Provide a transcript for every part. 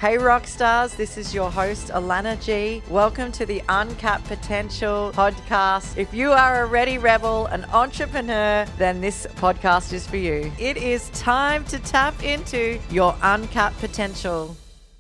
Hey rock stars, this is your host Alana G. Welcome to the Uncapped Potential podcast. If you are a ready rebel, an entrepreneur, then this podcast is for you. It is time to tap into your uncapped potential.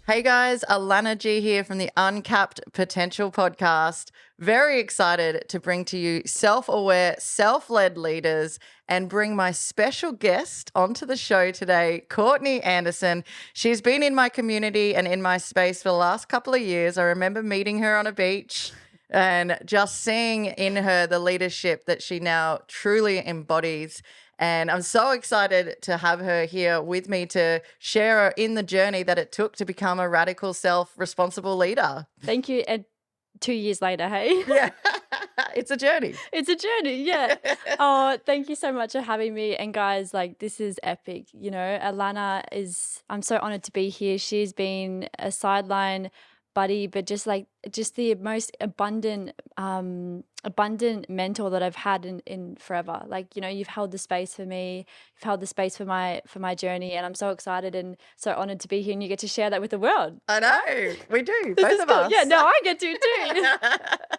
Hey guys, Alana G here from the Uncapped Potential podcast. Very excited to bring to you self-aware, self-led leaders and bring my special guest onto the show today, Courtney Anderson. She's been in my community and in my space for the last couple of years. I remember meeting her on a beach and just seeing in her the leadership that she now truly embodies. And I'm so excited to have her here with me to share in the journey that it took to become a radical self-responsible leader. Thank you. And 2 years later, hey? Yeah, it's a journey. It's a journey, yeah. Oh, thank you so much for having me. And guys, like, this is epic. You know, I'm so honored to be here. She's been a sideline buddy, but just the most abundant mentor that I've had in forever. Like, you know, you've held the space for me, you've held the space for my journey, and I'm so excited and so honored to be here, and you get to share that with the world. I know, we do, This both is of cool. us. Yeah, no, I get to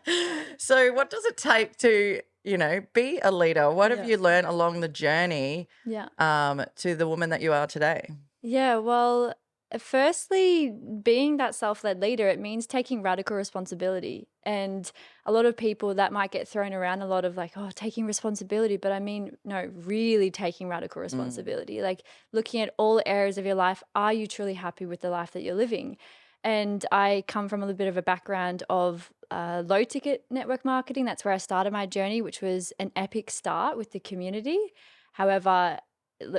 too. So what does it take to, you know, be a leader? What have you learned along the journey to the woman that you are today? Yeah, well, firstly, being that self-led leader, it means taking radical responsibility. And a lot of people that might get thrown around a lot of like, oh, taking responsibility. But I mean, no, really taking radical responsibility, like looking at all areas of your life. Are you truly happy with the life that you're living? And I come from a little bit of a background of low ticket network marketing. That's where I started my journey, which was an epic start with the community. However,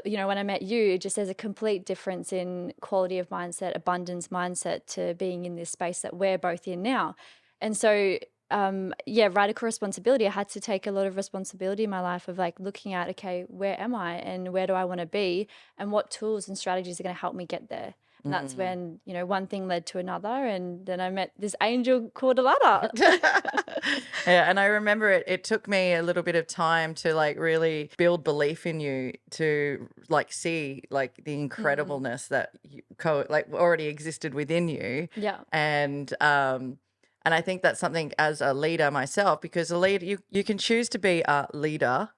you know, when I met you, just there's a complete difference in quality of mindset, abundance mindset to being in this space that we're both in now. And so, radical responsibility. I had to take a lot of responsibility in my life of like looking at, okay, where am I and where do I want to be and what tools and strategies are going to help me get there. And that's when, you know, one thing led to another. And then I met this angel called Alana. Yeah, and I remember it took me a little bit of time to like really build belief in you, to like see like the incredibleness that already existed within you. Yeah. And I think that's something as a leader myself, because a leader, you can choose to be a leader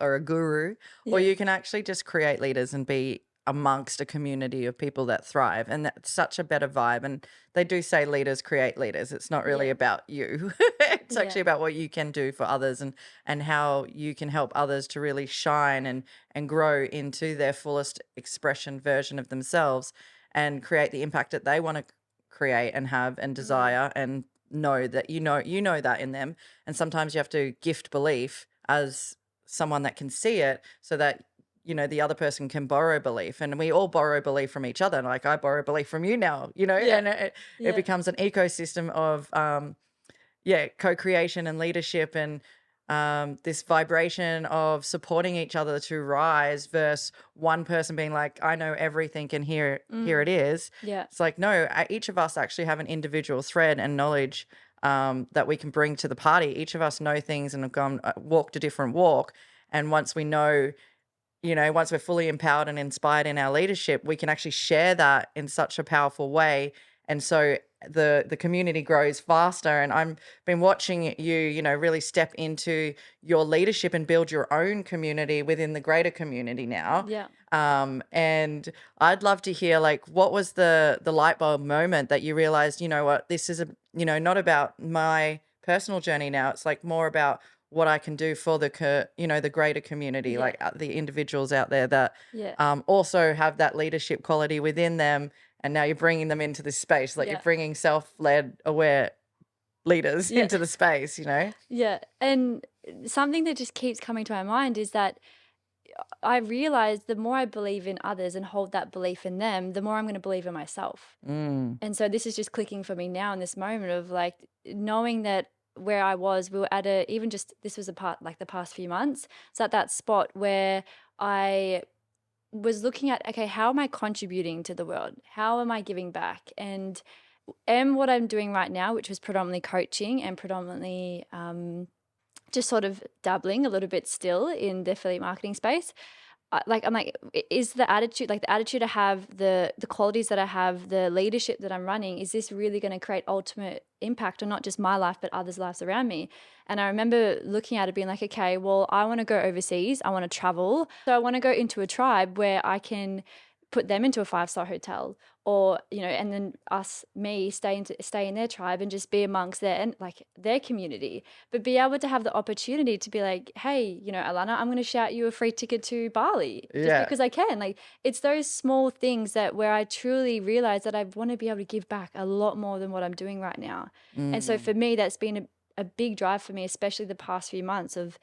or a guru, or you can actually just create leaders and be amongst a community of people that thrive, and that's such a better vibe. And they do say leaders create leaders. It's not really about you. It's actually about what you can do for others and how you can help others to really shine and grow into their fullest expression version of themselves and create the impact that they want to create and have and desire, and know that you know that in them. And sometimes you have to gift belief as someone that can see it, so that you know the other person can borrow belief, and we all borrow belief from each other. Like I borrow belief from you now, you know, and it becomes an ecosystem of co-creation and leadership, and this vibration of supporting each other to rise versus one person being like, I know everything and here it is. Yeah. It's like, no, each of us actually have an individual thread and knowledge that we can bring to the party. Each of us know things and have gone walked a different walk. And once we know, you know, once we're fully empowered and inspired in our leadership, we can actually share that in such a powerful way. And so the community grows faster. And I've been watching you, you know, really step into your leadership and build your own community within the greater community now. Yeah. And I'd love to hear, like, what was the light bulb moment that you realized, you know what, this is not about my personal journey now. It's like more about what I can do for the greater community, like the individuals out there that also have that leadership quality within them. And now you're bringing them into this space, like you're bringing self-led, aware leaders into the space, you know? Yeah. And something that just keeps coming to my mind is that I realize the more I believe in others and hold that belief in them, the more I'm going to believe in myself. And so this is just clicking for me now in this moment of like knowing that where I was, we were at this was the past few months. So at that spot where I was looking at, okay, how am I contributing to the world? How am I giving back? And what I'm doing right now, which was predominantly coaching and predominantly just sort of dabbling a little bit still in the affiliate marketing space, I'm like, is the attitude, like the attitude I have, the qualities that I have, the leadership that I'm running, is this really going to create ultimate impact on not just my life, but others' lives around me? And I remember looking at it being like, okay, well, I want to go overseas. I want to travel. So I want to go into a tribe where I can put them into a 5-star hotel, or, you know, and then me stay in their tribe and just be amongst their community, but be able to have the opportunity to be like, hey, you know, Alana, I'm going to shout you a free ticket to Bali just Yeah. because I can. Like, it's those small things that where I truly realize that I want to be able to give back a lot more than what I'm doing right now. And so for me, that's been a big drive for me, especially the past few months of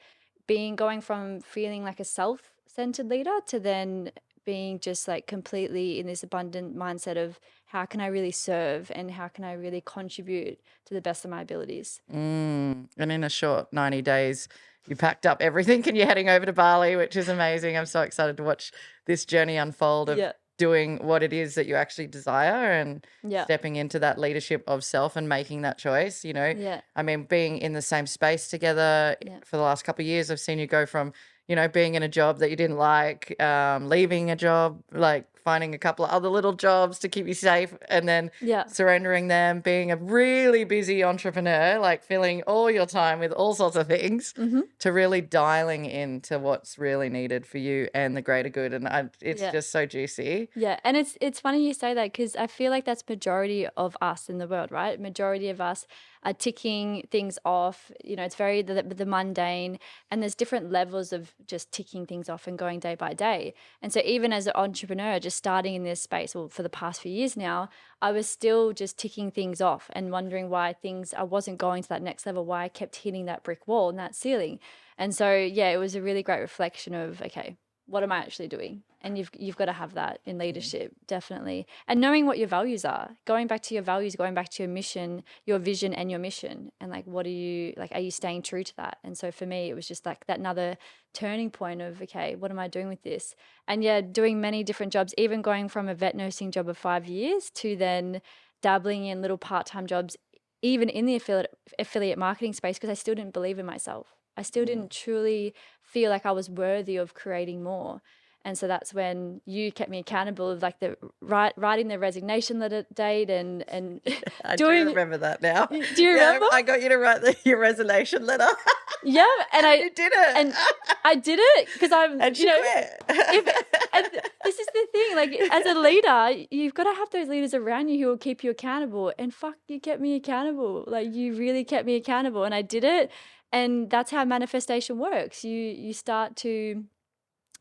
going from feeling like a self-centered leader to then being just like completely in this abundant mindset of how can I really serve and how can I really contribute to the best of my abilities. And in a short 90 days, you packed up everything and you're heading over to Bali, which is amazing. I'm so excited to watch this journey unfold of Yeah. doing what it is that you actually desire and Yeah. stepping into that leadership of self and making that choice. You know, Yeah. I mean, being in the same space together Yeah. for the last couple of years, I've seen you go from, you know, being in a job that you didn't like, leaving a job, like finding a couple of other little jobs to keep you safe, and then Yeah. surrendering them, being a really busy entrepreneur, like filling all your time with all sorts of things, to really dialing into what's really needed for you and the greater good. And it's Yeah. just so juicy. Yeah, and it's funny you say that because I feel like that's majority of us in the world, right? Majority of us are ticking things off. You know, it's very the mundane, and there's different levels of just ticking things off and going day by day. And so even as an entrepreneur, just starting in this space, well, for the past few years now, I was still just ticking things off and wondering why I wasn't going to that next level, why I kept hitting that brick wall and that ceiling. And so yeah, it was a really great reflection of, okay, what am I actually doing? And you've got to have that in leadership, definitely. And knowing what your values are, going back to your values, going back to your mission, your vision and your mission. And like, what are you staying true to that? And so for me, it was just like that another turning point of, okay, what am I doing with this? And yeah, doing many different jobs, even going from a vet nursing job of 5 years to then dabbling in little part-time jobs, even in the affiliate marketing space, because I still didn't believe in myself. I still didn't truly feel like I was worthy of creating more. And so that's when you kept me accountable of like the writing the resignation letter date and I doing. do remember that now. Do you remember? I got you to write your resignation letter. Yeah, and You did it. And I did it because I'm, And she you know, quit. and this is the thing. Like as a leader, you've got to have those leaders around you who will keep you accountable. And fuck, you kept me accountable. Like you really kept me accountable, and I did it. And that's how manifestation works. You start to,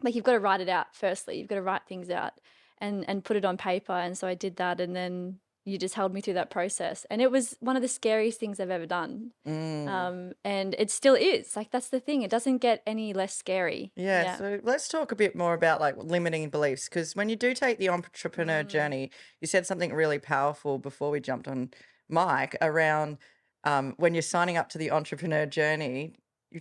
like, you've got to write it out. Firstly, you've got to write things out and put it on paper. And so I did that, and then you just held me through that process, and it was one of the scariest things I've ever done. And it still is. Like that's the thing; it doesn't get any less scary. Yeah, so let's talk a bit more about like limiting beliefs, because when you do take the entrepreneur journey, you said something really powerful before we jumped on mic around when you're signing up to the entrepreneur journey.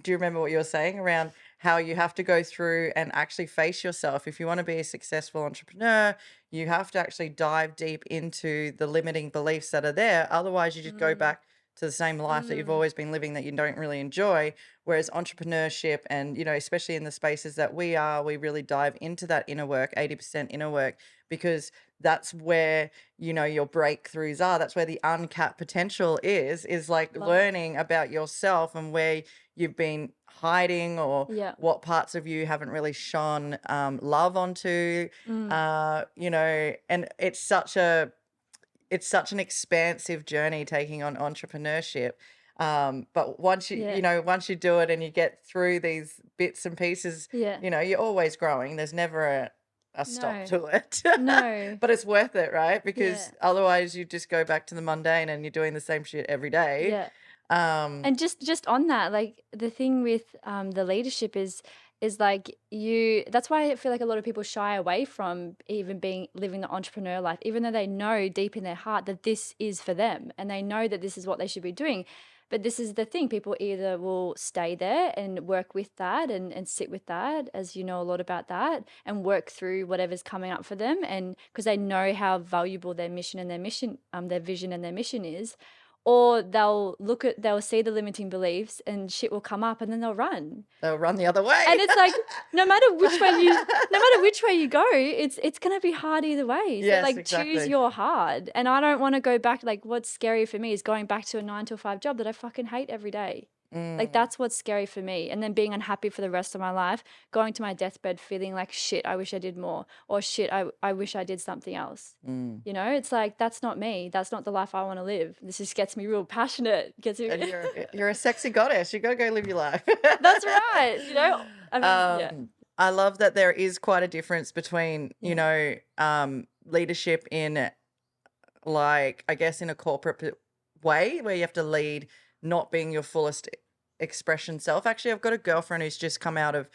Do you remember what you were saying around how you have to go through and actually face yourself? If you want to be a successful entrepreneur, you have to actually dive deep into the limiting beliefs that are there. Otherwise, you just go back to the same life that you've always been living that you don't really enjoy. Whereas entrepreneurship and, you know, especially in the spaces that we really dive into that inner work, 80% inner work, because that's where, you know, your breakthroughs are. That's where the uncapped potential is like learning about yourself and where you've been hiding or what parts of you haven't really shone love onto, you know, and it's such an expansive journey taking on entrepreneurship. But once you know, once you do it and you get through these bits and pieces, you know, you're always growing. There's never a stop to it. No. But it's worth it, right? Because otherwise you just go back to the mundane and you're doing the same shit every day. Yeah. And just on that, like the thing with the leadership is like that's why I feel like a lot of people shy away from even living the entrepreneur life, even though they know deep in their heart that this is for them and they know that this is what they should be doing. But this is the thing, people either will stay there and work with that and sit with that, as you know a lot about that, and work through whatever's coming up for them, and because they know how valuable their mission and their vision and their mission is. or they'll see the limiting beliefs and shit will come up and then they'll run. They'll run the other way. And it's like, no matter which way you go, it's going to be hard either way. So Yes, like exactly. choose your hard. And I don't want to go back. Like what's scary for me is going back to a 9 to 5 job that I fucking hate every day. Like that's what's scary for me. And then being unhappy for the rest of my life, going to my deathbed feeling like shit, I wish I did more, or shit, I wish I did something else. You know, it's like, that's not me. That's not the life I want to live. This just gets me real passionate. And you're a sexy goddess. You got to go live your life. That's right. You know, I mean, yeah. I love that there is quite a difference between, you know, leadership in like, I guess in a corporate way where you have to lead not being your fullest expression self. Actually, I've got a girlfriend who's just come out of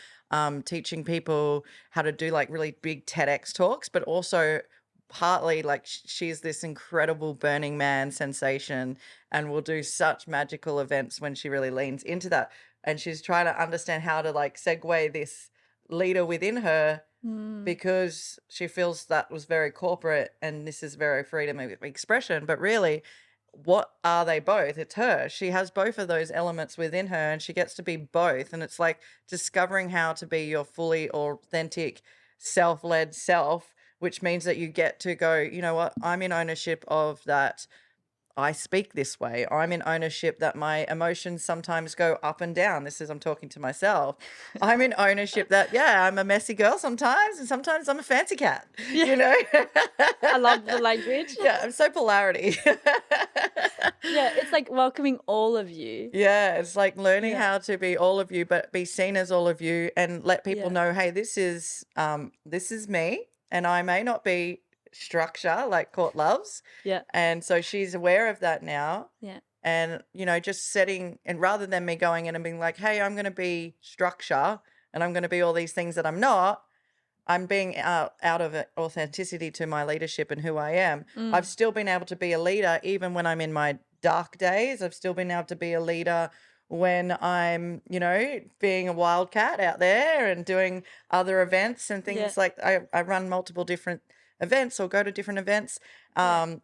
teaching people how to do like really big TEDx talks, but also partly like she's this incredible Burning Man sensation and will do such magical events when she really leans into that. And she's trying to understand how to like segue this leader within her because she feels that was very corporate and this is very freedom of expression. But really, what are they both? It's her. She has both of those elements within her and she gets to be both. And it's like discovering how to be your fully authentic self-led self, which means that you get to go, you know what, I'm in ownership of that. I speak this way. I'm in ownership that my emotions sometimes go up and down. I'm talking to myself. I'm in ownership that, yeah, I'm a messy girl sometimes and sometimes I'm a fancy cat, you know? I love the language. Yeah, I'm so polarity. Yeah, it's like welcoming all of you. Yeah, it's like learning how to be all of you, but be seen as all of you and let people know, hey, this is me and I may not be structure like Court loves. Yeah. And so she's aware of that now. Yeah. And, you know, just setting, and rather than me going in and being like, hey, I'm going to be structure and I'm going to be all these things that I'm not, I'm being out of authenticity to my leadership and who I am. I've still been able to be a leader even when I'm in my dark days. I've still been able to be a leader when I'm, you know, being a wildcat out there and doing other events and things like I run multiple different events or go to different events. And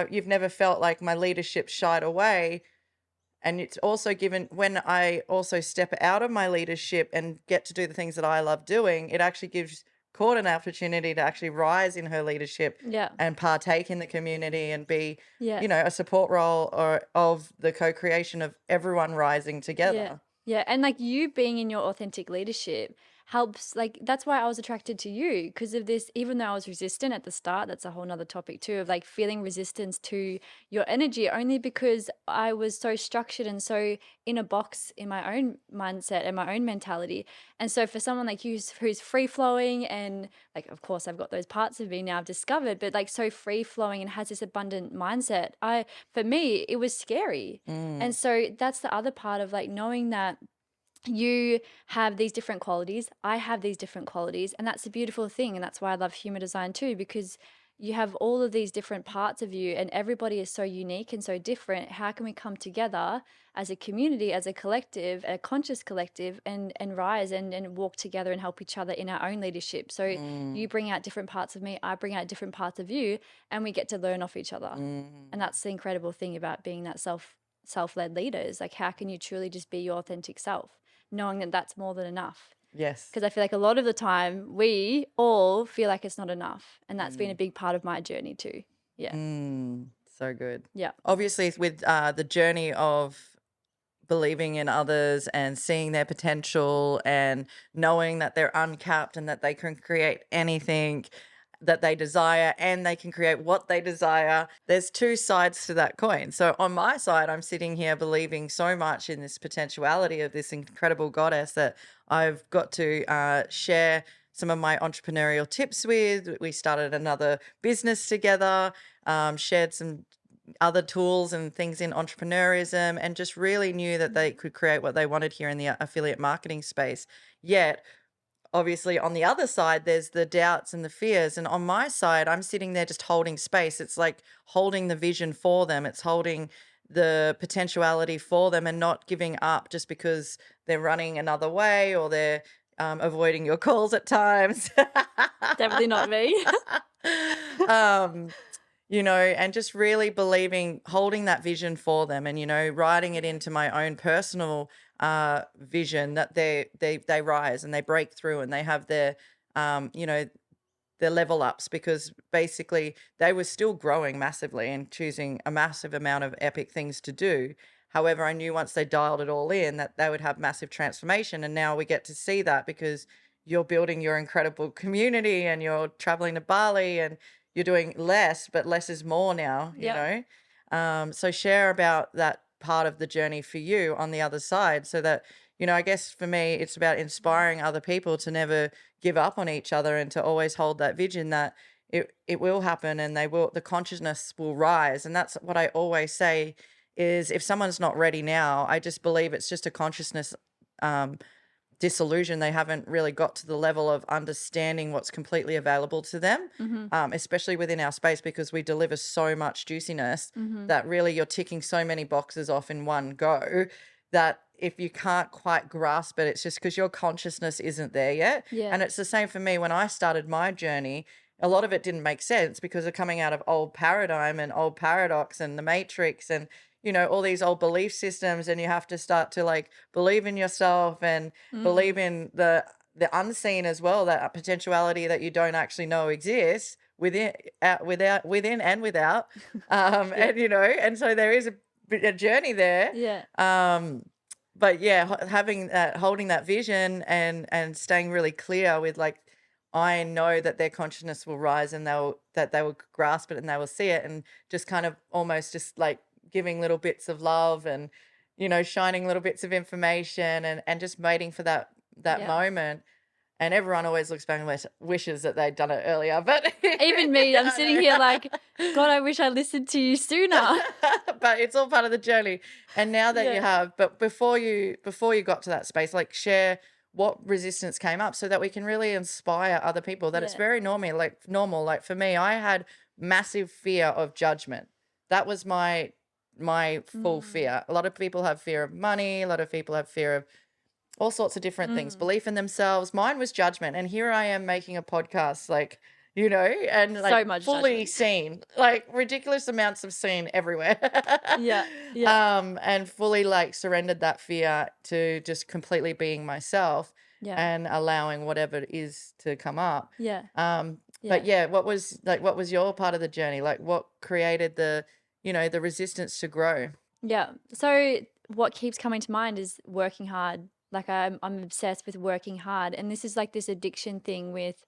you've never felt like my leadership shied away. And it's also given when I also step out of my leadership and get to do the things that I love doing, it actually gives Court an opportunity to actually rise in her leadership and partake in the community and be, you know, a support role or of the co-creation of everyone rising together. Yeah. And like you being in your authentic leadership helps, like that's why I was attracted to you, because of this. Even though I was resistant at the start, that's a whole nother topic too, of like feeling resistance to your energy, only because I was so structured and so in a box in my own mindset and my own mentality. And so for someone like you who's free flowing and like, of course I've got those parts of me now I've discovered, but like so free flowing and has this abundant mindset, for me it was scary. And so that's the other part of like knowing that you have these different qualities, I have these different qualities, and that's a beautiful thing. And that's why I love human design too, because you have all of these different parts of you and everybody is so unique and so different. How can we come together as a community, as a collective, a conscious collective, and rise and walk together and help each other in our own leadership? So you bring out different parts of me, I bring out different parts of you, and we get to learn off each other. And that's the incredible thing about being that self-led leader, is like, how can you truly just be your authentic self, knowing that that's more than enough? Yes. Because I feel like a lot of the time we all feel like it's not enough. And that's been a big part of my journey too. Yeah. So good. Yeah. Obviously with the journey of believing in others and seeing their potential and knowing that they're uncapped and that they can create anything that they desire and they can create what they desire. There's two sides to that coin. So on my side, I'm sitting here believing so much in this potentiality of this incredible goddess that I've got to share some of my entrepreneurial tips with. We started another business together, shared some other tools and things in entrepreneurism, and just really knew that they could create what they wanted here in the affiliate marketing space. Yet obviously on the other side, there's the doubts and the fears. And on my side, I'm sitting there just holding space. It's like holding the vision for them. It's holding the potentiality for them and not giving up just because they're running another way or they're avoiding your calls at times. Definitely not me. and just really believing, holding that vision for them, and writing it into my own personal vision, that they rise and they break through and they have their their level ups, because basically they were still growing massively and choosing a massive amount of epic things to do. However, I knew once they dialed it all in that they would have massive transformation. And now we get to see that, because you're building your incredible community and you're traveling to Bali and you're doing less, but less is more now, Yep. So share about that part of the journey for you on the other side, so that, I guess for me, it's about inspiring other people to never give up on each other and to always hold that vision that it will happen, and the consciousness will rise. And that's what I always say is, if someone's not ready now, I just believe it's just a consciousness um, disillusion. They haven't really got to the level of understanding what's completely available to them, Mm-hmm. especially within our space, because we deliver so much juiciness Mm-hmm. that really you're ticking so many boxes off in one go, that if you can't quite grasp it, it's just because your consciousness isn't there yet. Yeah. And it's the same for me when I started my journey. A lot of it didn't make sense because of coming out of old paradigm and old paradox and the matrix and all these old belief systems, and you have to start to like believe in yourself and believe Mm. in the unseen as well, that potentiality that you don't actually know exists within, within and without. Yeah. And so there is a journey there. Yeah. But yeah, having that, holding that vision and staying really clear with like, I know that their consciousness will rise and they will grasp it and they will see it, and just kind of almost just like giving little bits of love and shining little bits of information, and just waiting for that Yeah. moment. And everyone always looks back and wishes that they'd done it earlier, but Even me, I'm I sitting know. here like, God, I wish I listened to you sooner. But it's all part of the journey. And now that you Yeah. have, but before you got to that space, like share what resistance came up, so that we can really inspire other people that it's Yeah. very normal. Like for me, I had massive fear of judgment. That was my full Mm. fear. A lot of people have fear of money, a lot of people have fear of all sorts of different things, Mm. belief in themselves. Mine was judgment. And here I am making a podcast, like, and So like much fully judgment. seen, like ridiculous amounts of seen everywhere. Yeah. Yeah. And fully like surrendered that fear to just completely being myself Yeah. and allowing whatever it is to come up. Yeah. But Yeah. yeah, what was your part of the journey? Like what created the resistance to grow? Yeah. So what keeps coming to mind is working hard. Like I'm obsessed with working hard, and this is like this addiction thing with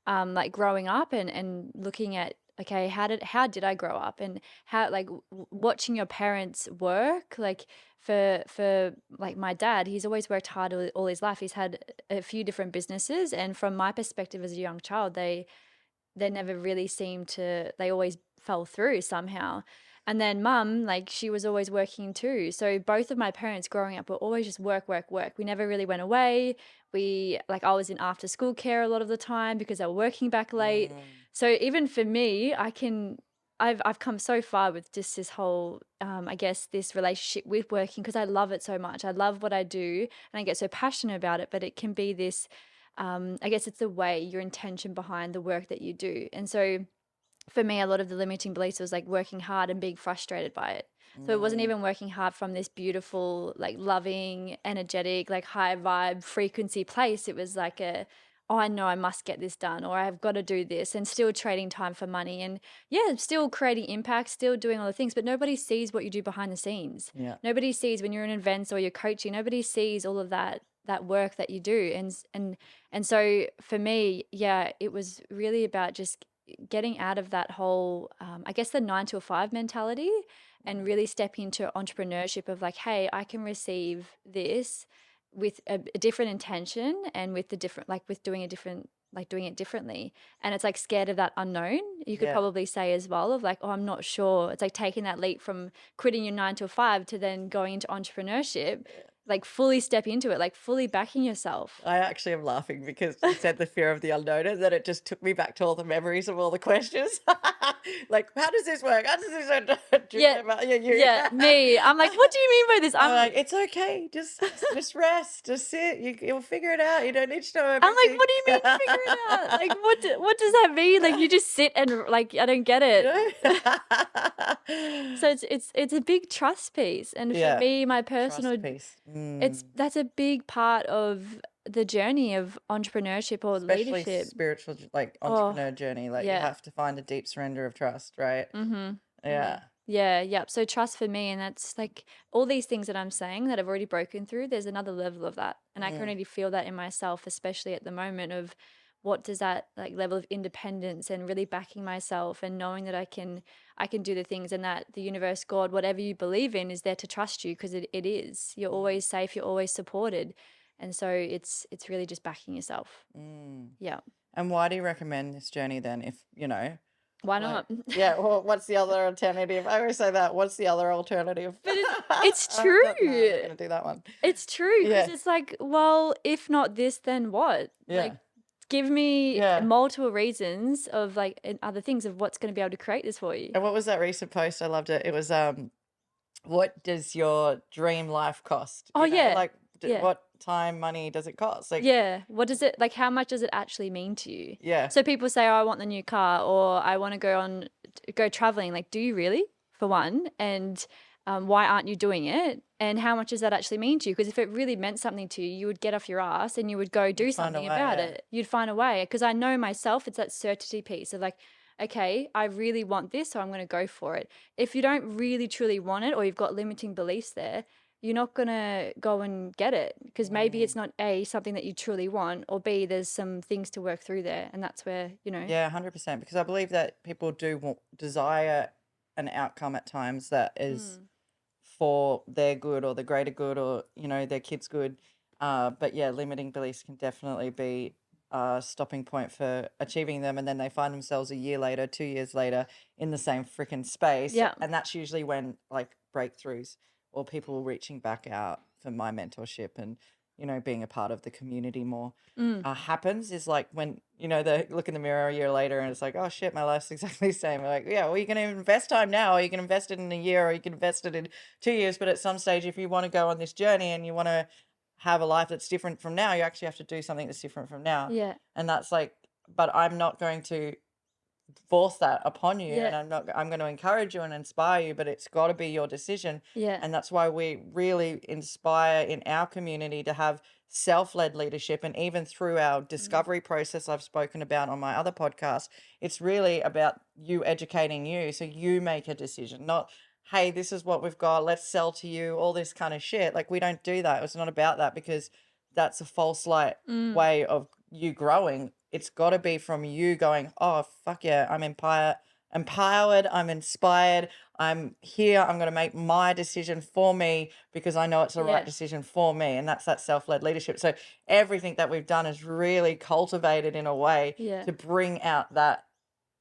like growing up and looking at, okay, how did I grow up, and how like watching your parents work, like for like my dad, he's always worked hard all his life. He's had a few different businesses, and from my perspective as a young child, they never really seemed to, they always fell through somehow. And then mum, like she was always working too. So both of my parents growing up were always just work, work, work. We never really went away. I was in after school care a lot of the time because they were working back late. Mm. So even for me, I've come so far with just this whole, I guess, this relationship with working, because I love it so much. I love what I do and I get so passionate about it, but it can be this, I guess it's the way, your intention behind the work that you do. And so for me, a lot of the limiting beliefs was like working hard and being frustrated by it. So it wasn't Mm. even working hard from this beautiful, like loving, energetic, like high vibe frequency place. It was like oh, I know I must get this done, or I've got to do this, and still trading time for money. And yeah, still creating impact, still doing all the things, but nobody sees what you do behind the scenes. Yeah. Nobody sees when you're in events or you're coaching, nobody sees all of that work that you do. And so for me, yeah, it was really about just getting out of that whole, I guess, the 9 to 5 mentality, and really stepping into entrepreneurship of like, hey, I can receive this with a different intention, and with the different, like with doing a different, like doing it differently. And it's like scared of that unknown, you could Yeah. probably say as well, of like, oh, I'm not sure. It's like taking that leap from quitting your 9 to 5 to then going into entrepreneurship. like fully step into it, like fully backing yourself. I actually am laughing because you said the fear of the unknown, and then it just took me back to all the memories of all the questions. Like, how does this work? How does this work? Do you Yeah. remember? Yeah, you. Yeah, me. I'm like, what do you mean by this? I'm like, it's okay. Just rest. Just sit. You'll figure it out. You don't need to know I'm like, everything. what do you mean figure it out? Like, what does that mean? Like, you just sit and like, I don't get it. So it's a big trust piece, and Yeah. for me, my personal, Trust piece. that's a big part of the journey of entrepreneurship or Especially leadership. spiritual, like Oh, entrepreneur journey. Like you yeah. have to find a deep surrender of trust, right? Yeah. Yeah. So trust for me, and that's like all these things that I'm saying that I've already broken through. There's another level of that, and I can already feel that in myself, especially at the moment of what does that like level of independence and really backing myself and knowing that I can do the things, and that the universe, God, whatever you believe in, is there to trust you, because it is. You're always safe. You're always supported, and so it's really just backing yourself. Yeah. And why do you recommend this journey then? If Why like, not? yeah. Well, what's the other alternative? I always say that. What's the other alternative? But it's No, true. I'm not gonna do that one. It's true, because Yeah. it's like, well, if not this, then what? Yeah. Like, give me Yeah. multiple reasons of like and other things of what's going to be able to create this for you. And what was that recent post? I loved it. It was what does your dream life cost? Oh, yeah. Like Yeah. what time, money does it cost? Like Yeah. What does it like? How much does it actually mean to you? yeah. So people say, "Oh, I want the new car," or "I want to go traveling." Like, do you really? For one, and why aren't you doing it? And how much does that actually mean to you? Because if it really meant something to you, you would get off your ass and you would go do You'd find a something way, about yeah. it. You'd find a way. Because I know myself, it's that certainty piece of like, okay, I really want this, so I'm going to go for it. If you don't really truly want it, or you've got limiting beliefs there, you're not going to go and get it, because maybe it's not A, something that you truly want, or B, there's some things to work through there. And that's where, Yeah, 100%. Because I believe that people do desire an outcome at times that is for their good or the greater good, or their kids' good. But yeah, limiting beliefs can definitely be a stopping point for achieving them, and then they find themselves a year later, 2 years later, in the same freaking space. Yeah. And that's usually when like breakthroughs or people reaching back out for my mentorship and being a part of the community more happens, is like when they look in the mirror a year later and it's like, oh shit, my life's exactly the same. We're like, yeah, well, you can invest time now, or you can invest it in a year, or you can invest it in 2 years, but at some stage, if you want to go on this journey and you want to have a life that's different from now, you actually have to do something that's different from now. Yeah. And that's like, but I'm not going to force that upon you, Yeah. and I'm going to encourage you and inspire you, but it's got to be your decision. Yeah. And that's why we really inspire in our community to have self-led leadership. And even through our discovery process I've spoken about on my other podcast, it's really about you educating you so you make a decision, not, hey, this is what we've got, let's sell to you, all this kind of shit. Like, we don't do that. It's not about that, because that's a false light way of you growing. It's got to be from you going, oh, fuck yeah, I'm empowered, I'm inspired, I'm here, I'm going to make my decision for me because I know it's the right decision for me. And that's that self-led leadership. So everything that we've done is really cultivated in a way to bring out that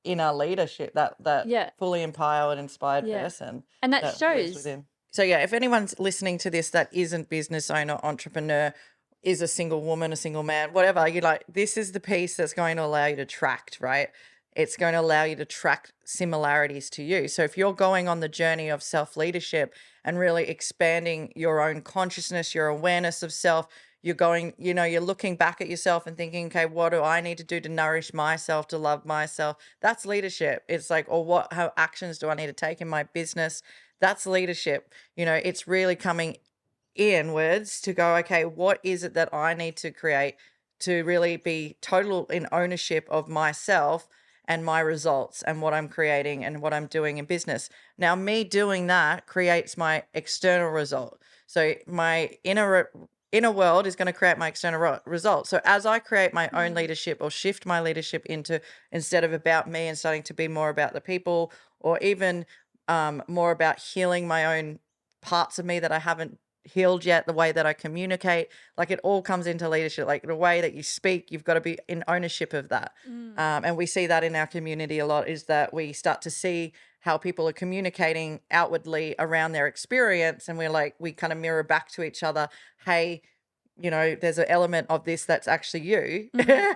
inner leadership, that fully empowered, inspired person. And that lives shows. within. So yeah, if anyone's listening to this that isn't business owner, entrepreneur, is a single woman, a single man, whatever, you're like, this is the piece that's going to allow you to track, right? It's going to allow you to track similarities to you. So if you're going on the journey of self-leadership and really expanding your own consciousness, your awareness of self, you're going, you're looking back at yourself and thinking, okay, what do I need to do to nourish myself, to love myself? That's leadership. It's like, or how actions do I need to take in my business? That's leadership. It's really coming inwards to go, okay, what is it that I need to create to really be total in ownership of myself and my results and what I'm creating and what I'm doing in business. Now, me doing that creates my external result. So my inner world is going to create my external result. So as I create my own leadership, or shift my leadership into, instead of about me and starting to be more about the people, or even more about healing my own parts of me that I haven't healed yet, the way that I communicate. Like, it all comes into leadership. Like, the way that you speak, you've got to be in ownership of that. And we see that in our community a lot, is that we start to see how people are communicating outwardly around their experience, and we kind of mirror back to each other, hey, there's an element of this that's actually you.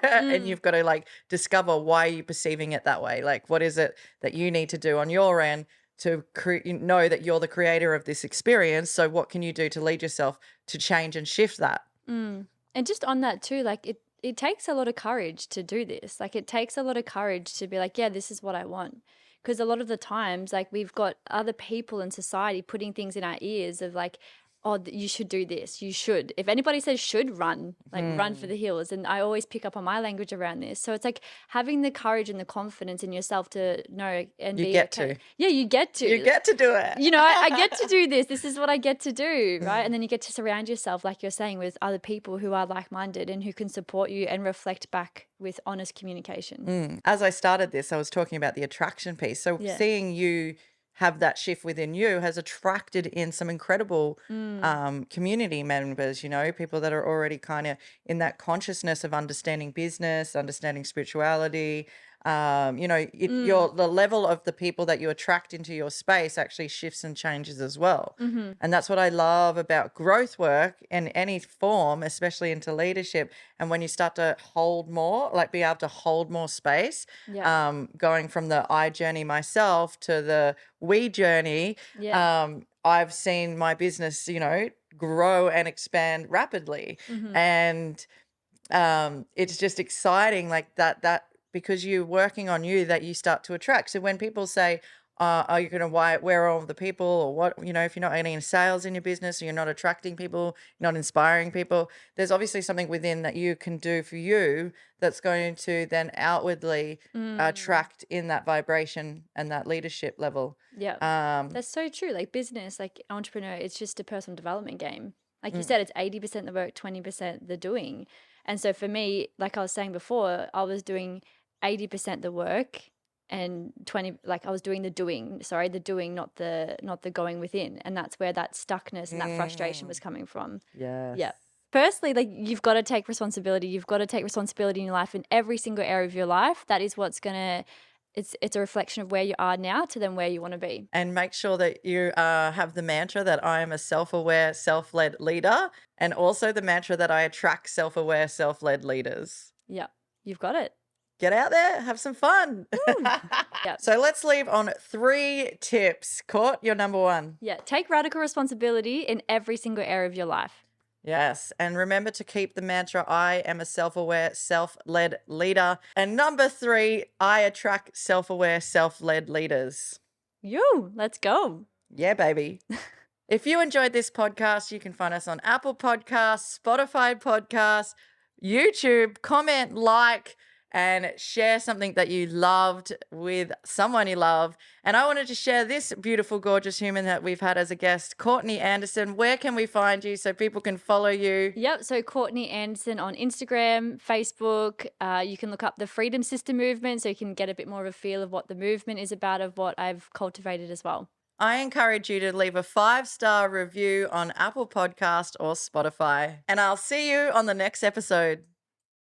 And you've got to like discover, why are you perceiving it that way? Like, what is it that you need to do on your end to know that you're the creator of this experience? So what can you do to lead yourself to change and shift that? And just on that too, like it takes a lot of courage to do this. Like, it takes a lot of courage to be like, yeah, this is what I want. Because a lot of the times, like, we've got other people in society putting things in our ears of like, oh, you should do this. You should. If anybody says should, run, like run for the hills. And I always pick up on my language around this. So it's like having the courage and the confidence in yourself to know and You be get okay. to. Yeah, you get to. You get to do it. I get to do this. This is what I get to do, right? And then you get to surround yourself, like you're saying, with other people who are like-minded and who can support you and reflect back with honest communication. As I started this, I was talking about the attraction piece. So seeing you have that shift within you has attracted in some incredible community members, people that are already kind of in that consciousness of understanding business, understanding spirituality. The level of the people that you attract into your space actually shifts and changes as well. And that's what I love about growth work in any form, especially into leadership. And when you start to hold more, like be able to hold more space, going from the I journey myself to the we journey, I've seen my business, grow and expand rapidly. And it's just exciting, like that because you're working on you, that you start to attract. So when people say, are you going to where are all the people, or what, if you're not getting any sales in your business, or you're not attracting people, you're not inspiring people, there's obviously something within that you can do for you that's going to then outwardly attract in that vibration and that leadership level. That's so true. Like business, like entrepreneur, it's just a personal development game. Like you said, it's 80% the work, 20% the doing. And so for me, like I was saying before, I was doing 80% the work and 20, like I was doing the doing, not the going within. And that's where that stuckness and that frustration was coming from. Yeah. Firstly, like you've got to take responsibility. You've got to take responsibility in your life, in every single area of your life. That is what's going to, it's a reflection of where you are now to then where you want to be. And make sure that you have the mantra that I am a self-aware, self-led leader, and also the mantra that I attract self-aware, self-led leaders. Yeah, you've got it. Get out there, have some fun. So let's leave on 3 tips. Court, you're number 1. Yeah, take radical responsibility in every single area of your life. Yes, and remember to keep the mantra, I am a self-aware, self-led leader. And number 3, I attract self-aware, self-led leaders. Let's go. Yeah, baby. If you enjoyed this podcast, you can find us on Apple Podcasts, Spotify Podcasts, YouTube. Comment, like, and share something that you loved with someone you love. And I wanted to share this beautiful, gorgeous human that we've had as a guest, Courtney Anderson. Where can we find you so people can follow you? Yep, so Courtney Anderson on Instagram, Facebook. You can look up the Freedom Sister movement so you can get a bit more of a feel of what the movement is about, of what I've cultivated as well. I encourage you to leave a 5-star review on Apple Podcast or Spotify. And I'll see you on the next episode.